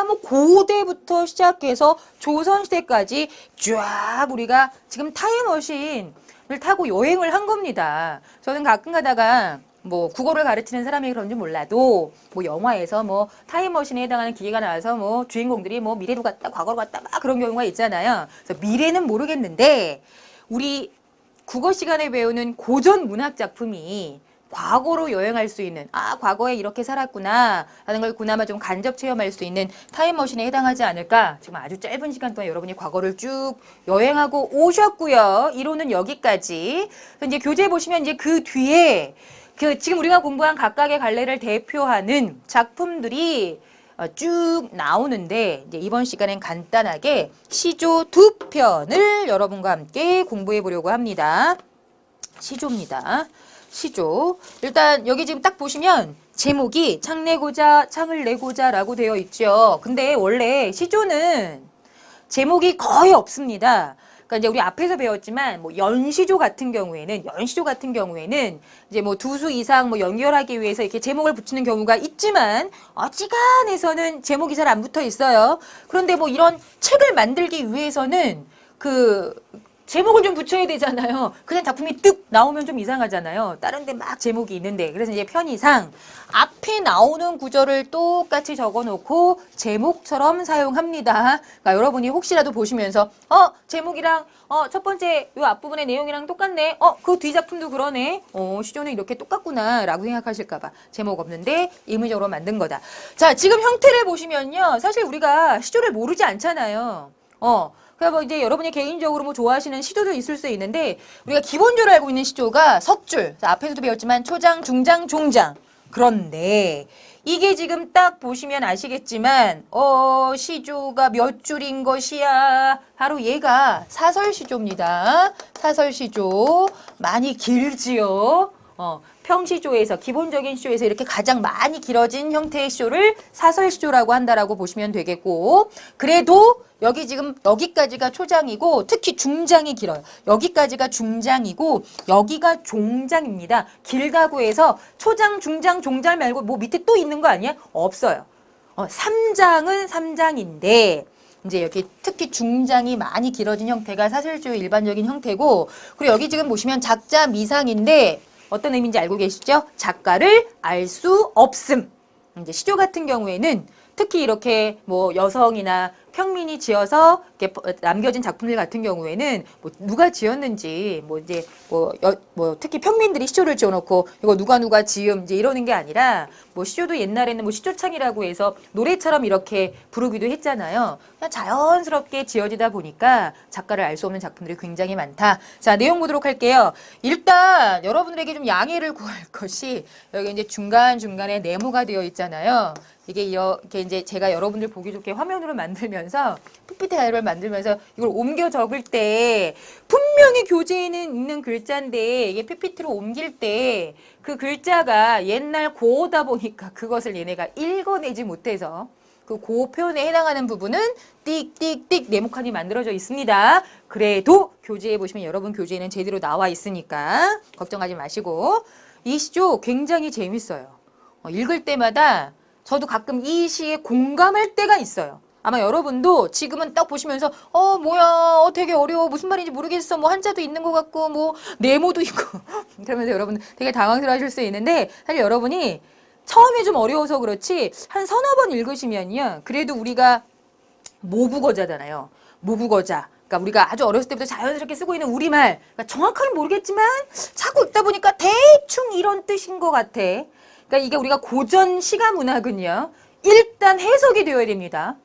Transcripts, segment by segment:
뭐 고대부터 시작해서 조선시대까지 쫙 우리가 지금 타임머신을 타고 여행을 한 겁니다. 저는 가끔 가다가 뭐 국어를 가르치는 사람이 그런지 몰라도 뭐 영화에서 뭐 타임머신에 해당하는 기계가 나와서 뭐 주인공들이 뭐 미래로 갔다 과거로 갔다 막 그런 경우가 있잖아요. 그래서 미래는 모르겠는데 우리 국어 시간에 배우는 고전 문학 작품이 과거로 여행할 수 있는 과거에 이렇게 살았구나 라는 걸 그나마 좀 간접 체험할 수 있는 타임머신에 해당하지 않을까. 지금 아주 짧은 시간 동안 여러분이 과거를 쭉 여행하고 오셨고요. 이론은 여기까지. 이제 교재 보시면 이제 그 뒤에 지금 우리가 공부한 각각의 갈래를 대표하는 작품들이 쭉 나오는데 이제 이번 시간엔 간단하게 시조 2편을 여러분과 함께 공부해 보려고 합니다. 시조입니다. 시조. 일단 여기 지금 딱 보시면 제목이 창내고자, 창을 내고자 라고 되어 있죠. 근데 원래 시조는 제목이 거의 없습니다. 그러니까 이제 우리 앞에서 배웠지만 뭐 연시조 같은 경우에는 이제 뭐 두 수 이상 뭐 연결하기 위해서 이렇게 제목을 붙이는 경우가 있지만 어지간해서는 제목이 잘 안 붙어 있어요. 그런데 뭐 이런 책을 만들기 위해서는 제목을 좀 붙여야 되잖아요. 그냥 작품이 뜩 나오면 좀 이상하잖아요. 다른 데 막 제목이 있는데. 그래서 이제 편의상 앞에 나오는 구절을 똑같이 적어놓고 제목처럼 사용합니다. 그러니까 여러분이 혹시라도 보시면서 제목이랑 첫 번째 요 앞부분의 내용이랑 똑같네. 그 뒤 작품도 그러네. 시조는 이렇게 똑같구나 라고 생각하실까 봐 제목 없는데 임의적으로 만든 거다. 자, 지금 형태를 보시면요. 사실 우리가 시조를 모르지 않잖아요. 그러니까 뭐 이제 여러분이 개인적으로 뭐 좋아하시는 시조도 있을 수 있는데 우리가 기본적으로 알고 있는 시조가 석줄. 앞에서도 배웠지만 초장, 중장, 종장. 그런데 이게 지금 딱 보시면 아시겠지만 시조가 몇 줄인 것이야. 바로 얘가 사설시조입니다. 사설시조. 많이 길지요. 평시조에서 기본적인 시조에서 이렇게 가장 많이 길어진 형태의 시조를 사설시조라고 한다라고 보시면 되겠고, 그래도 여기 지금 여기까지가 초장이고 특히 중장이 길어요. 여기까지가 중장이고 여기가 종장입니다. 길다고 해서 초장, 중장, 종장 말고 뭐 밑에 또 있는 거 아니야? 없어요. 3장은 3장인데 이제 여기 특히 중장이 많이 길어진 형태가 사설시조의 일반적인 형태고, 그리고 여기 지금 보시면 작자 미상인데 어떤 의미인지 알고 계시죠? 작가를 알 수 없음. 이제 시조 같은 경우에는 특히 이렇게 뭐 여성이나 평민이 지어서 이렇게 남겨진 작품들 같은 경우에는 뭐 누가 지었는지 특히 평민들이 시조를 지어놓고 이거 누가 지음 이제 이러는 게 아니라 뭐 시조도 옛날에는 뭐 시조창이라고 해서 노래처럼 이렇게 부르기도 했잖아요. 그냥 자연스럽게 지어지다 보니까 작가를 알 수 없는 작품들이 굉장히 많다. 자, 내용 보도록 할게요. 일단 여러분들에게 좀 양해를 구할 것이 여기 이제 중간중간에 네모가 되어 있잖아요. 이게 이렇게 이제 제가 여러분들 보기 좋게 화면으로 만들면서 PPT를 만들면서 이걸 옮겨 적을 때 분명히 교재에는 있는 글자인데 이게 PPT로 옮길 때 그 글자가 옛날 고어다 보니까 그것을 얘네가 읽어내지 못해서 그 고어 표현에 해당하는 부분은 띡띡띡 네모칸이 만들어져 있습니다. 그래도 교재에 보시면 여러분 교재에는 제대로 나와 있으니까 걱정하지 마시고, 이 시조 굉장히 재밌어요. 읽을 때마다 저도 가끔 이 시에 공감할 때가 있어요. 아마 여러분도 지금은 딱 보시면서 뭐야 되게 어려워, 무슨 말인지 모르겠어, 뭐 한자도 있는 것 같고 뭐 네모도 있고 그러면서 여러분 되게 당황스러워하실 수 있는데, 사실 여러분이 처음에 좀 어려워서 그렇지 한 서너 번 읽으시면요 그래도 우리가 모국어자잖아요. 모국어자. 그러니까 우리가 아주 어렸을 때부터 자연스럽게 쓰고 있는 우리말. 그러니까 정확하게 모르겠지만 자꾸 읽다 보니까 대충 이런 뜻인 것 같아. 그러니까 이게 우리가 고전 시가 문학은요 일단 해석이 되어야 됩니다.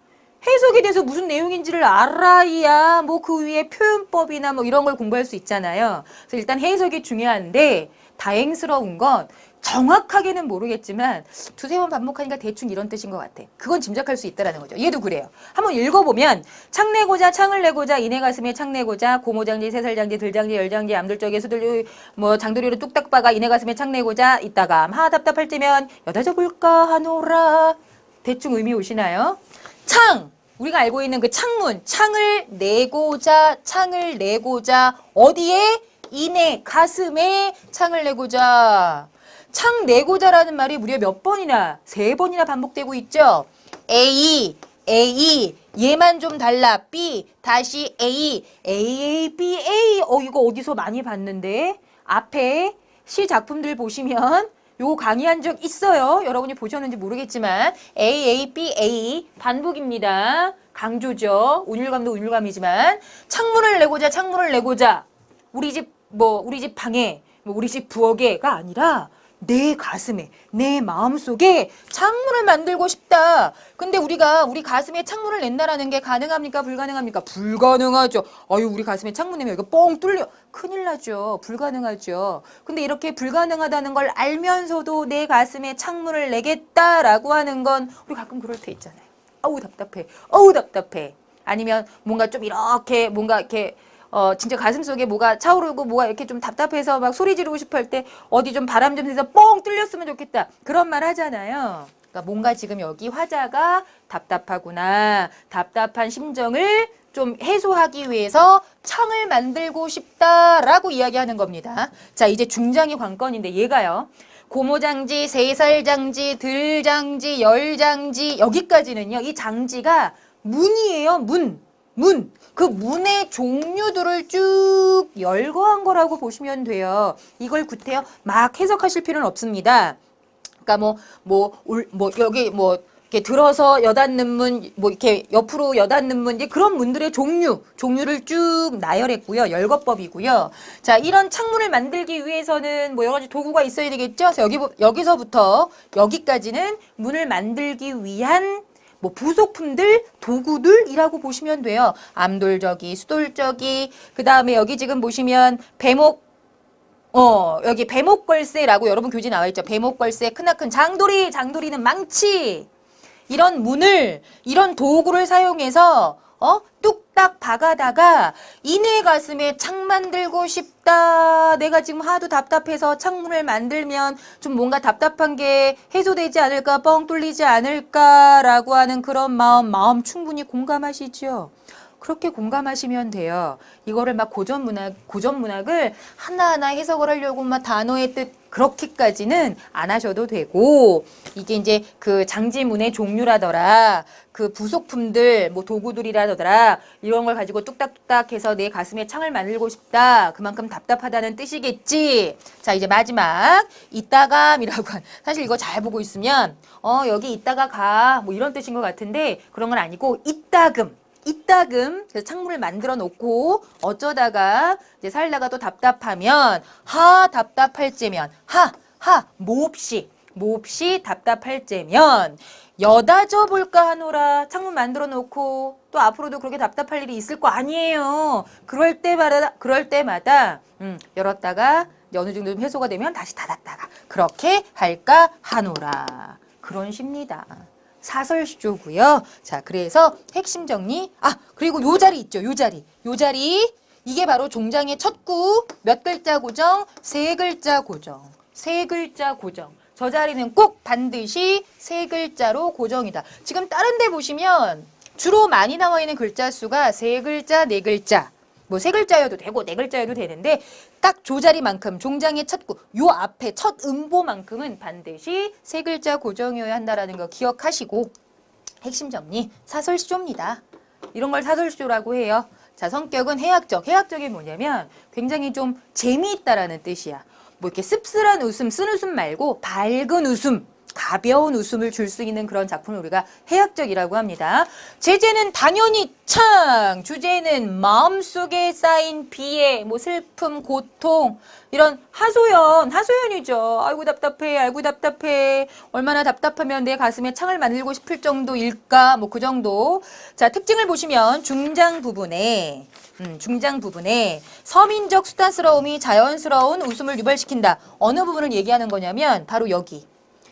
해석이 돼서 무슨 내용인지를 알아야 뭐 그 위에 표현법이나 뭐 이런 걸 공부할 수 있잖아요. 그래서 일단 해석이 중요한데 다행스러운 건 정확하게는 모르겠지만 두세 번 반복하니까 대충 이런 뜻인 것 같아. 그건 짐작할 수 있다라는 거죠. 얘도 그래요. 한번 읽어보면 창 내고자, 창을 내고자, 이내 가슴에 창 내고자, 고모장지, 새살장지, 들장지, 열장지, 암들적에 수들류, 뭐 장도리로 뚝딱 박아 이내 가슴에 창 내고자, 이따가 하 답답할 때면 여다 적을까 하노라. 대충 의미 오시나요? 창! 우리가 알고 있는 그 창문, 창을 내고자, 어디에? 이내 가슴에 창을 내고자. 창 내고자라는 말이 무려 몇 번이나? 3번이나 반복되고 있죠. A, A. 얘만 좀 달라. B. 다시 A. A, B, A. 이거 어디서 많이 봤는데? 앞에 시 작품들 보시면 요거 강의한 적 있어요. 여러분이 보셨는지 모르겠지만 A, A, B, A 반복입니다. 강조죠. 운율감도 운율감이지만 창문을 내고자 우리 집 방에 우리 집 부엌에가 아니라 내 가슴에, 내 마음속에 창문을 만들고 싶다. 근데 우리가 우리 가슴에 창문을 낸다라는 게 가능합니까? 불가능합니까? 불가능하죠. 우리 가슴에 창문 내면 이거 뻥 뚫려. 큰일 나죠. 불가능하죠. 근데 이렇게 불가능하다는 걸 알면서도 내 가슴에 창문을 내겠다라고 하는 건 우리 가끔 그럴 때 있잖아요. 답답해. 아니면 뭔가 좀 이렇게 진짜 가슴속에 뭐가 차오르고 뭐가 이렇게 좀 답답해서 막 소리 지르고 싶어 할 때 어디 좀 바람 좀 새서 뻥 뚫렸으면 좋겠다. 그런 말 하잖아요. 그러니까 뭔가 지금 여기 화자가 답답하구나. 답답한 심정을 좀 해소하기 위해서 창을 만들고 싶다라고 이야기하는 겁니다. 자, 이제 중장이 관건인데 얘가요. 고모장지, 세살장지, 들장지, 열장지 여기까지는요. 이 장지가 문이에요. 문. 그 문의 종류들을 쭉 열거한 거라고 보시면 돼요. 이걸 구태여 막 해석하실 필요는 없습니다. 그러니까 여기 이렇게 들어서 여닫는 문, 이렇게 옆으로 여닫는 문, 이제 그런 문들의 종류를 쭉 나열했고요. 열거법이고요. 자, 이런 창문을 만들기 위해서는 여러 가지 도구가 있어야 되겠죠? 그래서 여기서부터 여기까지는 문을 만들기 위한 부속품들, 도구들이라고 보시면 돼요. 암돌저기, 수돌저기, 그 다음에 여기 지금 보시면 여기 배목걸쇠라고 여러분 교재 나와 있죠. 배목걸쇠, 크나큰 장도리는 망치. 이런 도구를 사용해서 뚝딱 박아다가 이내 가슴에 창 만들고 싶다. 내가 지금 하도 답답해서 창문을 만들면 좀 뭔가 답답한 게 해소되지 않을까, 뻥 뚫리지 않을까라고 하는 그런 마음 충분히 공감하시죠? 그렇게 공감하시면 돼요. 이거를 막 고전문학을 하나하나 해석을 하려고 막 단어의 뜻 그렇게까지는 안 하셔도 되고, 이게 이제 그 장지문의 종류라더라, 그 부속품들, 도구들이라더라, 이런 걸 가지고 뚝딱뚝딱 해서 내 가슴에 창을 만들고 싶다. 그만큼 답답하다는 뜻이겠지. 자, 이제 마지막, 이따감이라고 사실 이거 잘 보고 있으면, 여기 이따가 가. 이런 뜻인 것 같은데, 그런 건 아니고, 이따금. 그래서 창문을 만들어 놓고 어쩌다가 이제 살다가 또 답답하면 답답할 째면 몹시 답답할 째면 여다져 볼까 하노라. 창문 만들어 놓고 또 앞으로도 그렇게 답답할 일이 있을 거 아니에요. 그럴 때마다 열었다가 어느 정도 좀 해소가 되면 다시 닫았다가 그렇게 할까 하노라. 그런 시입니다. 사설시조고요. 자, 그래서 핵심 정리. 그리고 요 자리 있죠. 요 자리. 이게 바로 종장의 첫 구. 몇 글자 고정? 세 글자 고정. 저 자리는 꼭 반드시 세 글자로 고정이다. 지금 다른 데 보시면 주로 많이 나와 있는 글자 수가 세 글자, 네 글자. 세 글자여도 되고 네 글자여도 되는데 딱 조 자리만큼 종장의 첫 구, 요 앞에 첫 음보만큼은 반드시 세 글자 고정이어야 한다라는 거 기억하시고 핵심 정리, 사설시조입니다. 이런 걸 사설시조라고 해요. 자, 성격은 해학적. 해학적이 뭐냐면 굉장히 좀 재미있다라는 뜻이야. 이렇게 씁쓸한 웃음, 쓴 웃음 말고 밝은 웃음, 가벼운 웃음을 줄 수 있는 그런 작품을 우리가 해학적이라고 합니다. 제재는 당연히 창, 주제는 마음속에 쌓인 비애, 슬픔, 고통, 이런 하소연이죠. 아이고 답답해. 얼마나 답답하면 내 가슴에 창을 만들고 싶을 정도일까? 그 정도. 자, 특징을 보시면 중장 부분에 서민적 수다스러움이 자연스러운 웃음을 유발시킨다. 어느 부분을 얘기하는 거냐면 바로 여기.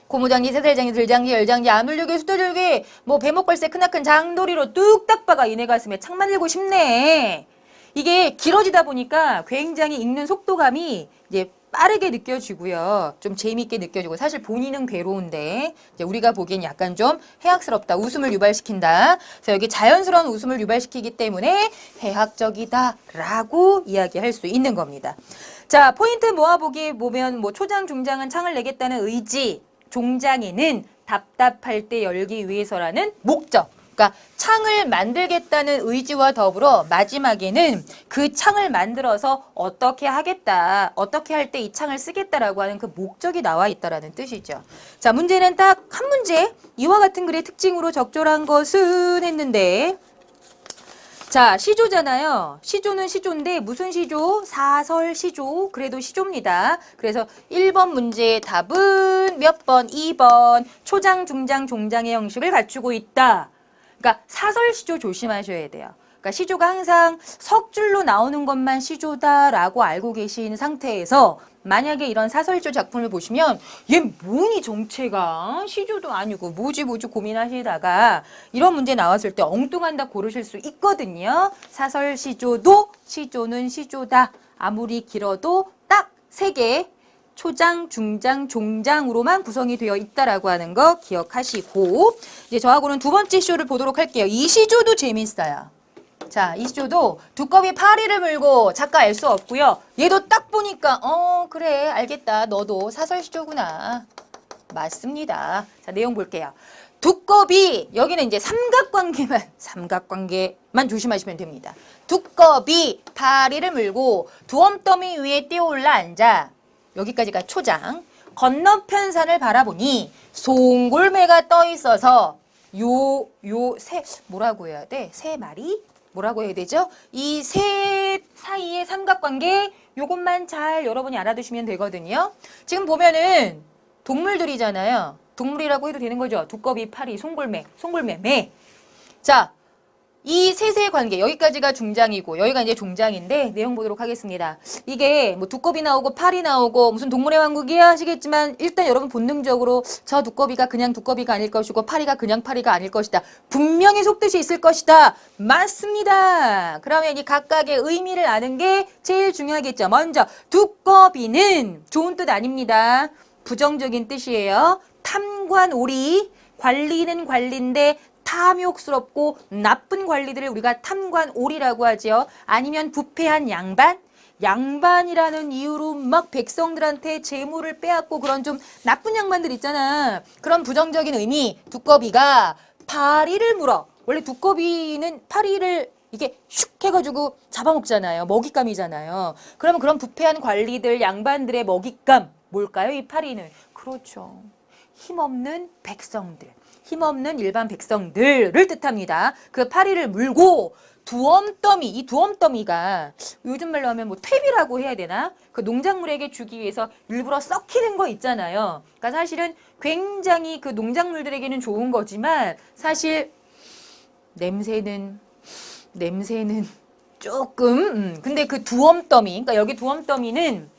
고무장지, 세살장지, 들장지, 열장지, 암울줄기, 수도줄기, 배목걸쇠, 크나큰 장도리로 뚝딱 박아 이내 가슴에 창 만들고 싶네. 이게 길어지다 보니까 굉장히 읽는 속도감이 이제 빠르게 느껴지고요. 좀 재미있게 느껴지고 사실 본인은 괴로운데 이제 우리가 보기엔 약간 좀 해학스럽다. 웃음을 유발시킨다. 그래서 여기 자연스러운 웃음을 유발시키기 때문에 해학적이다라고 이야기할 수 있는 겁니다. 자, 포인트 모아보기 보면 초장, 중장은 창을 내겠다는 의지, 종장에는 답답할 때 열기 위해서라는 목적. 그러니까 창을 만들겠다는 의지와 더불어 마지막에는 그 창을 만들어서 어떻게 하겠다, 어떻게 할 때 이 창을 쓰겠다라고 하는 그 목적이 나와 있다라는 뜻이죠. 자, 문제는 딱 한 문제. 이와 같은 글의 특징으로 적절한 것은 했는데, 자, 시조잖아요. 시조는 시조인데 무슨 시조? 사설 시조. 그래도 시조입니다. 그래서 1번 문제의 답은 몇 번? 2번. 초장, 중장, 종장의 형식을 갖추고 있다. 그러니까 사설 시조 조심하셔야 돼요. 그러니까 시조가 항상 석줄로 나오는 것만 시조다라고 알고 계신 상태에서 만약에 이런 사설조 작품을 보시면 얘 뭐니 정체가 시조도 아니고 뭐지 고민하시다가 이런 문제 나왔을 때 엉뚱한 답 고르실 수 있거든요. 사설 시조도 시조는 시조다. 아무리 길어도 딱 3개. 초장, 중장, 종장으로만 구성이 되어 있다라고 하는 거 기억하시고 이제 저하고는 두 번째 시조를 보도록 할게요. 이 시조도 재밌어요. 자, 이 시조도 두꺼비 파리를 물고 작가 알 수 없고요. 얘도 딱 보니까 그래 알겠다. 너도 사설 시조구나. 맞습니다. 자, 내용 볼게요. 두꺼비 여기는 이제 삼각관계만 조심하시면 됩니다. 두꺼비 파리를 물고 두엄더미 위에 뛰어올라 앉아 여기까지가 초장. 건너편 산을 바라보니 송골매가 떠 있어서 뭐라고 해야 돼? 세 마리? 뭐라고 해야 되죠? 이 셋 사이의 삼각관계 요것만 잘 여러분이 알아두시면 되거든요. 지금 보면은 동물들이잖아요. 동물이라고 해도 되는 거죠. 두꺼비, 파리, 송골매, 매. 자, 이 셋의 관계 여기까지가 중장이고 여기가 이제 종장인데 내용 보도록 하겠습니다. 이게 뭐 두꺼비 나오고 파리 나오고 무슨 동물의 왕국이야 하시겠지만 일단 여러분 본능적으로 저 두꺼비가 그냥 두꺼비가 아닐 것이고 파리가 그냥 파리가 아닐 것이다. 분명히 속뜻이 있을 것이다. 맞습니다. 그러면 이 각각의 의미를 아는 게 제일 중요하겠죠. 먼저 두꺼비는 좋은 뜻 아닙니다. 부정적인 뜻이에요. 탐관오리 관리는 관리인데 탐욕스럽고 나쁜 관리들을 우리가 탐관오리라고 하죠. 아니면 부패한 양반이라는 이유로 막 백성들한테 재물을 빼앗고 그런 좀 나쁜 양반들 있잖아. 그런 부정적인 의미 두꺼비가 파리를 물어. 원래 두꺼비는 파리를 이게 슉 해가지고 잡아먹잖아요. 먹잇감이잖아요. 그러면 그런 부패한 관리들 양반들의 먹잇감 뭘까요? 이 파리는. 그렇죠. 힘없는 백성들. 힘없는 일반 백성들을 뜻합니다. 그 파리를 물고 두엄더미, 이 두엄더미가 요즘 말로 하면 뭐 퇴비라고 해야 되나? 그 농작물에게 주기 위해서 일부러 썩히는 거 있잖아요. 그러니까 사실은 굉장히 그 농작물들에게는 좋은 거지만 사실 냄새는 조금 근데 그 두엄더미, 그러니까 여기 두엄더미는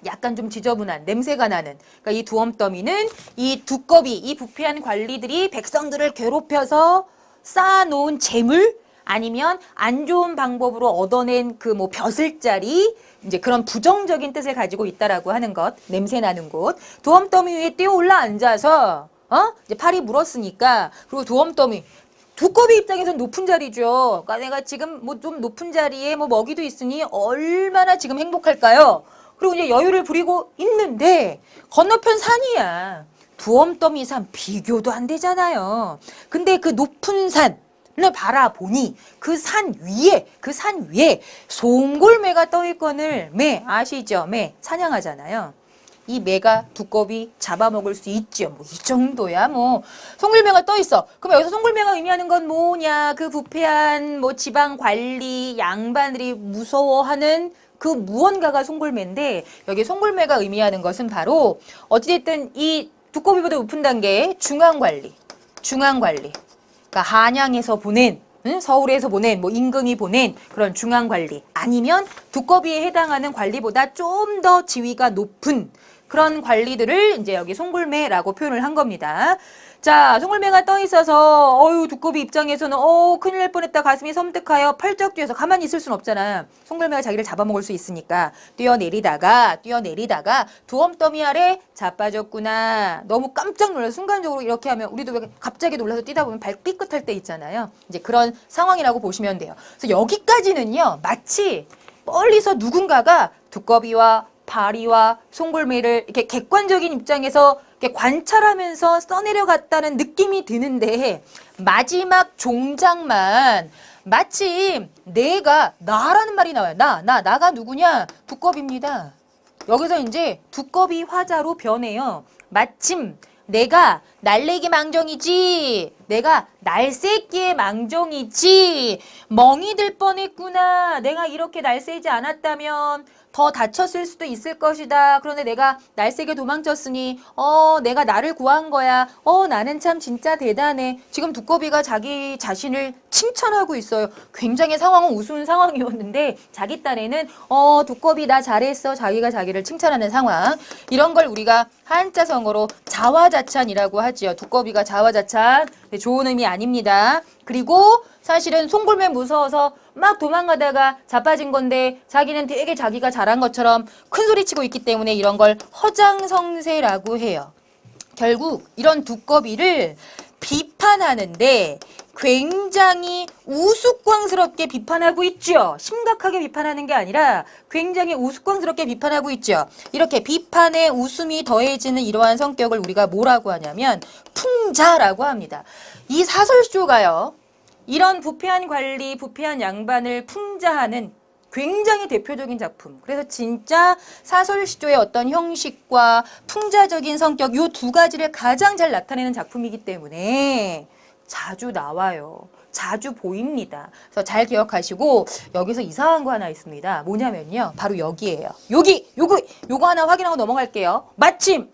약간 좀 지저분한 냄새가 나는 그러니까 이 두엄더미는 이 두꺼비, 이 부패한 관리들이 백성들을 괴롭혀서 쌓아놓은 재물 아니면 안 좋은 방법으로 얻어낸 그 뭐 벼슬자리 이제 그런 부정적인 뜻을 가지고 있다라고 하는 것 냄새 나는 곳 두엄더미 위에 뛰어올라 앉아서 이제 팔이 물었으니까 그리고 두꺼비 입장에서는 높은 자리죠. 그러니까 내가 지금 뭐 좀 높은 자리에 뭐 먹이도 있으니 얼마나 지금 행복할까요? 그리고 이제 여유를 부리고 있는데 건너편 산이야. 두엄더미 산 비교도 안 되잖아요. 근데 그 높은 산을 바라보니 그 산 위에 송골매가 떠 있거늘 매 아시죠? 매 찬양하잖아요. 이 매가 두꺼비 잡아먹을 수 있죠. 뭐 이 정도야 뭐 송골매가 떠 있어. 그럼 여기서 송골매가 의미하는 건 뭐냐? 그 부패한 뭐 지방 관리 양반들이 무서워하는 그 무언가가 송골매인데 여기 송골매가 의미하는 것은 바로 어찌됐든 이 두꺼비보다 높은 단계 중앙관리. 그러니까 한양에서 보낸 서울에서 보낸 뭐 임금이 보낸 그런 중앙관리 아니면 두꺼비에 해당하는 관리보다 좀 더 지위가 높은 그런 관리들을 이제 여기 송골매라고 표현을 한 겁니다. 자, 송골매가 떠 있어서 두꺼비 입장에서는 큰일 날 뻔했다 가슴이 섬뜩하여 펄쩍 뛰어서 가만히 있을 순 없잖아. 송골매가 자기를 잡아먹을 수 있으니까 뛰어내리다가 두엄더미 아래 자빠졌구나. 너무 깜짝 놀라서 순간적으로 이렇게 하면 우리도 왜 갑자기 놀라서 뛰다 보면 발 삐끗할 때 있잖아요. 이제 그런 상황이라고 보시면 돼요. 그래서 여기까지는요. 마치 멀리서 누군가가 두꺼비와 파리와 송골매를 이렇게 객관적인 입장에서 이렇게 관찰하면서 써내려갔다는 느낌이 드는데 마지막 종장만 마침 나라는 말이 나와요. 나가 누구냐? 두꺼비입니다. 여기서 이제 두꺼비 화자로 변해요. 마침 내가 날래기 망정이지. 내가 날쌔기의 망정이지. 멍이 들 뻔했구나. 내가 이렇게 날쌔지 않았다면 더 다쳤을 수도 있을 것이다. 그런데 내가 날쌔게 도망쳤으니 내가 나를 구한 거야. 나는 참 진짜 대단해. 지금 두꺼비가 자기 자신을 칭찬하고 있어요. 굉장히 상황은 우스운 상황이었는데 자기 딴에는 두꺼비 나 잘했어. 자기가 자기를 칭찬하는 상황. 이런 걸 우리가 한자성어로 자화자찬이라고 하지요. 두꺼비가 자화자찬. 네, 좋은 의미 아닙니다. 그리고 사실은 송골매 무서워서 막 도망가다가 자빠진 건데 자기는 되게 자기가 잘한 것처럼 큰 소리 치고 있기 때문에 이런 걸 허장성세라고 해요. 결국 이런 두꺼비를 비판하는데 굉장히 우스꽝스럽게 비판하고 있죠. 심각하게 비판하는 게 아니라 굉장히 우스꽝스럽게 비판하고 있죠. 이렇게 비판에 웃음이 더해지는 이러한 성격을 우리가 뭐라고 하냐면 풍자라고 합니다. 이 사설쇼가요. 이런 부패한 관리, 부패한 양반을 풍자하는 굉장히 대표적인 작품. 그래서 진짜 사설시조의 어떤 형식과 풍자적인 성격 이 두 가지를 가장 잘 나타내는 작품이기 때문에 자주 나와요. 자주 보입니다. 그래서 잘 기억하시고 여기서 이상한 거 하나 있습니다. 뭐냐면요. 바로 여기예요. 요거 하나 확인하고 넘어갈게요. 마침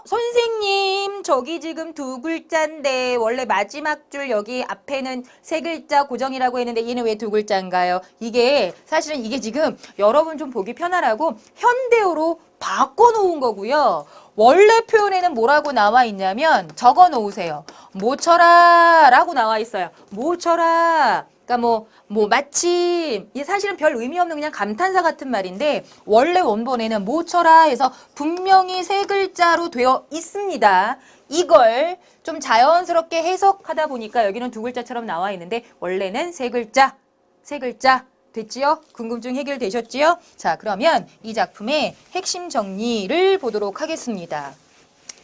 선생님 저기 지금 두 글자인데 원래 마지막 줄 여기 앞에는 세 글자 고정이라고 했는데 얘는 왜 두 글자인가요? 이게 사실은 이게 지금 여러분 좀 보기 편하라고 현대어로 바꿔놓은 거고요. 원래 표현에는 뭐라고 나와 있냐면 적어 놓으세요. 모쳐라 라고 나와 있어요. 모쳐라. 그러니까 마침 이게 사실은 별 의미 없는 그냥 감탄사 같은 말인데 원래 원본에는 모쳐라 해서 분명히 세 글자로 되어 있습니다. 이걸 좀 자연스럽게 해석하다 보니까 여기는 두 글자처럼 나와 있는데 원래는 세 글자 됐지요? 궁금증 해결되셨지요? 자, 그러면 이 작품의 핵심 정리를 보도록 하겠습니다.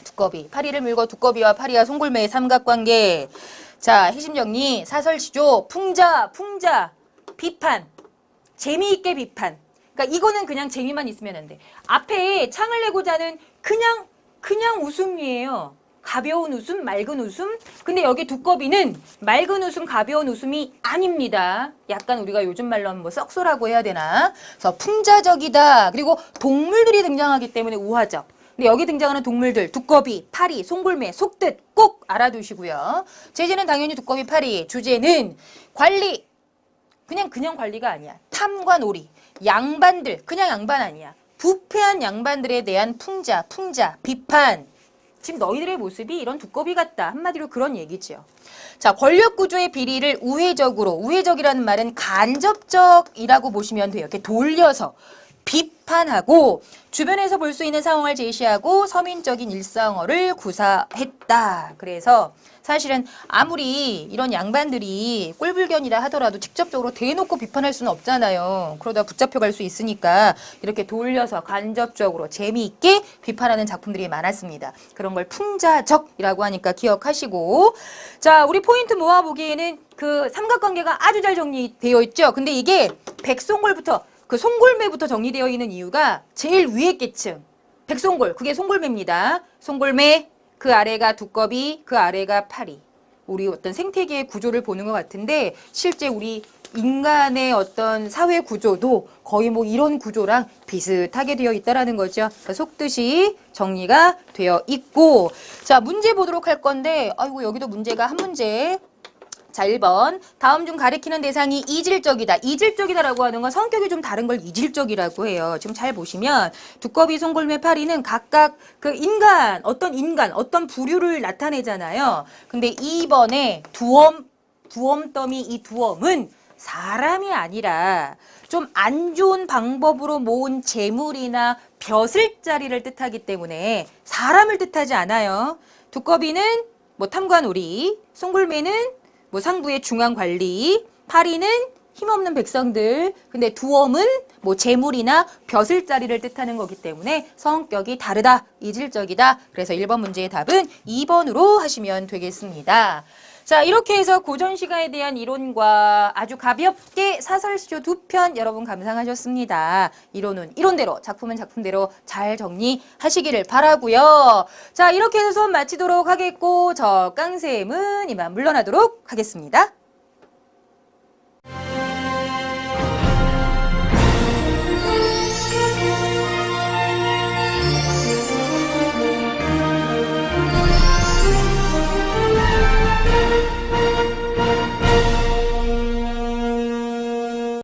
두꺼비, 파리를 물고 두꺼비와 파리와 송골매의 삼각관계. 자, 핵심 정리, 사설시조, 풍자, 비판, 재미있게 비판. 그러니까 이거는 그냥 재미만 있으면 안 돼. 앞에 창을 내고자 하는 그냥 웃음이에요. 가벼운 웃음, 맑은 웃음. 근데 여기 두꺼비는 맑은 웃음, 가벼운 웃음이 아닙니다. 약간 우리가 요즘 말로 하면 썩소라고 해야 되나? 그래서 풍자적이다. 그리고 동물들이 등장하기 때문에 우화적. 근데 여기 등장하는 동물들, 두꺼비, 파리, 송골매, 속뜻 꼭 알아두시고요. 제재는 당연히 두꺼비, 파리. 주제는 관리. 그냥 관리가 아니야. 탐과 놀이. 양반들, 그냥 양반 아니야. 부패한 양반들에 대한 풍자, 비판. 지금 너희들의 모습이 이런 두꺼비 같다. 한마디로 그런 얘기죠. 자, 권력구조의 비리를 우회적이라는 말은 간접적이라고 보시면 돼요. 이렇게 돌려서 비판하고 주변에서 볼 수 있는 상황을 제시하고 서민적인 일상어를 구사했다. 그래서 사실은 아무리 이런 양반들이 꼴불견이라 하더라도 직접적으로 대놓고 비판할 수는 없잖아요. 그러다 붙잡혀갈 수 있으니까 이렇게 돌려서 간접적으로 재미있게 비판하는 작품들이 많았습니다. 그런 걸 풍자적이라고 하니까 기억하시고, 자, 우리 포인트 모아보기에는 그 삼각관계가 아주 잘 정리되어 있죠. 근데 이게 백송골부터 그 송골매부터 정리되어 있는 이유가 제일 위에 계층 백송골, 그게 송골매입니다. 송골매, 그 아래가 두꺼비, 그 아래가 파리. 우리 어떤 생태계의 구조를 보는 것 같은데 실제 우리 인간의 어떤 사회 구조도 거의 이런 구조랑 비슷하게 되어 있다라는 거죠. 그러니까 속뜻이 정리가 되어 있고, 자, 문제 보도록 할 건데 아이고 여기도 문제가 한 문제. 자, 1번. 다음 중 가리키는 대상이 이질적이다. 이질적이다라고 하는 건 성격이 좀 다른 걸 이질적이라고 해요. 지금 잘 보시면 두꺼비, 송골매, 파리는 각각 그 어떤 부류를 나타내잖아요. 근데 2번에 두엄더미, 이 두엄은 사람이 아니라 좀 안 좋은 방법으로 모은 재물이나 벼슬자리를 뜻하기 때문에 사람을 뜻하지 않아요. 두꺼비는 탐관오리, 송골매는 상부의 중앙관리, 파리는 힘없는 백성들. 근데 두엄은 뭐 재물이나 벼슬자리를 뜻하는 거기 때문에 성격이 다르다, 이질적이다. 그래서 1번 문제의 답은 2번으로 하시면 되겠습니다. 자, 이렇게 해서 고전시가에 대한 이론과 아주 가볍게 사설시조 2편 여러분 감상하셨습니다. 이론은 이론대로, 작품은 작품대로 잘 정리하시기를 바라고요. 자, 이렇게 해서 수업 마치도록 하겠고 저 깡쌤은 이만 물러나도록 하겠습니다.